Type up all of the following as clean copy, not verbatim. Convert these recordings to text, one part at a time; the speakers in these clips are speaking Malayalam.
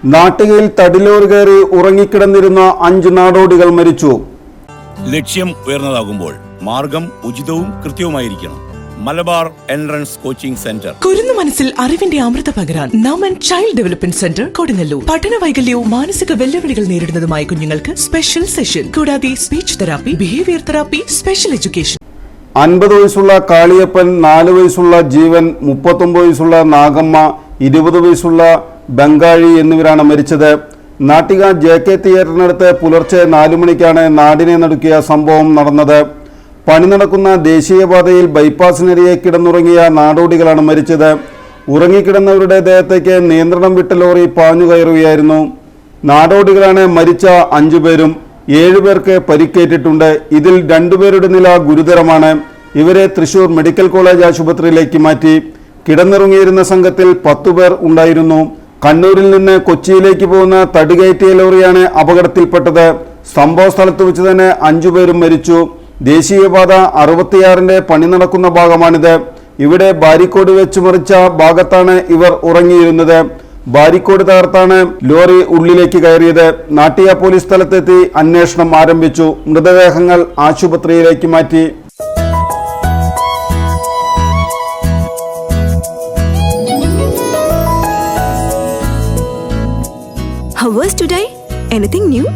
നാട്ടികയിൽ തടിലോറി കയറി ഉറങ്ങിക്കിടന്നിരുന്ന 5 നാടോടികൾ മരിച്ചു. ലക്ഷ്യം ഉയർന്നതാകുമ്പോൾ മാർഗം ഉചിതവും കൃത്യവുമായിരിക്കണം. Malabar entrance coaching centre. കുരുന്നു മനസ്സിൽ അറിവിന്റെ അമൃത പകരാൻ Naman child development centre Kodungallur. പഠന വൈകല്യവും മാനസിക വെല്ലുവിളികൾ നേരിടുന്നതുമായ കുഞ്ഞുങ്ങൾക്ക് സ്പെഷ്യൽ സെഷൻ, കൂടാതെ speech therapy, behaviour therapy, special education. 50 വയസ്സുള്ള കാളിയപ്പൻ, 4 വയസ്സുള്ള ജീവൻ, 39 വയസ്സുള്ള നാഗമ്മ, 20 വയസ്സുള്ള ബംഗാഴി എന്നിവരാണ് മരിച്ചത്. നാട്ടിക JK തിയേറ്ററിനടുത്ത് പുലർച്ചെ 4 മണിക്കാണ് നാടിനെ നടുക്കിയ സംഭവം നടന്നത്. പണി നടക്കുന്ന ദേശീയപാതയിൽ ബൈപ്പാസിനരികെ കിടന്നുറങ്ങിയ നാടോടികളാണ് മരിച്ചത്. ഉറങ്ങിക്കിടന്നവരുടെ ദേഹത്തേക്ക് നിയന്ത്രണം വിട്ട ലോറി പാഞ്ഞു കയറുകയായിരുന്നു. നാടോടികളാണ് മരിച്ച 5 പേരും. 7 പേർക്ക് പരിക്കേറ്റിട്ടുണ്ട്. ഇതിൽ 2 പേരുടെ നില ഗുരുതരമാണ്. ഇവരെ തൃശൂർ മെഡിക്കൽ കോളേജ് ആശുപത്രിയിലേക്ക് മാറ്റി. കിടന്നിറങ്ങിയിരുന്ന സംഘത്തിൽ 10 പേർ ഉണ്ടായിരുന്നു. കണ്ണൂരിൽ നിന്ന് കൊച്ചിയിലേക്ക് പോകുന്ന തടികയറ്റിയ ലോറിയാണ് അപകടത്തിൽപ്പെട്ടത്. സംഭവ സ്ഥലത്ത് വെച്ച് തന്നെ 5 പേരും മരിച്ചു. ദേശീയപാത 66ന്റെ പണി നടക്കുന്ന ഭാഗമാണിത്. ഇവിടെ ബാരിക്കോഡ് വെച്ച് മറിച്ച ഭാഗത്താണ് ഇവർ ഉറങ്ങിയിരുന്നത്. ബാരിക്കോഡ് തകർത്താണ് ലോറി ഉള്ളിലേക്ക് കയറിയത്. നാട്ടിക പോലീസ് സ്ഥലത്തെത്തി അന്വേഷണം ആരംഭിച്ചു. മൃതദേഹങ്ങൾ ആശുപത്രിയിലേക്ക് മാറ്റി. How was today? Anything new?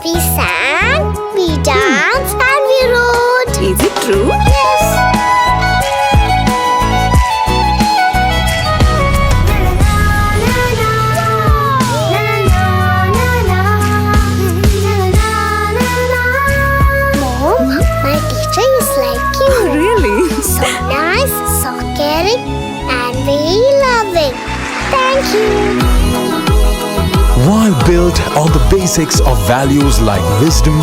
We sang, we danced, and we wrote. Is it true? Yes. Mom, my teacher is like you. Oh, really? So nice, so caring, and very loving. Thank you. While built on the basics of values like wisdom,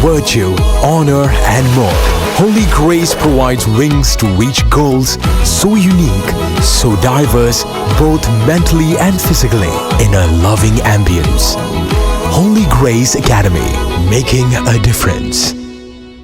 virtue, honor, and more, Holy Grace provides wings to reach goals so unique, so diverse, both mentally and physically, in a loving ambience. Holy Grace Academy, making a difference.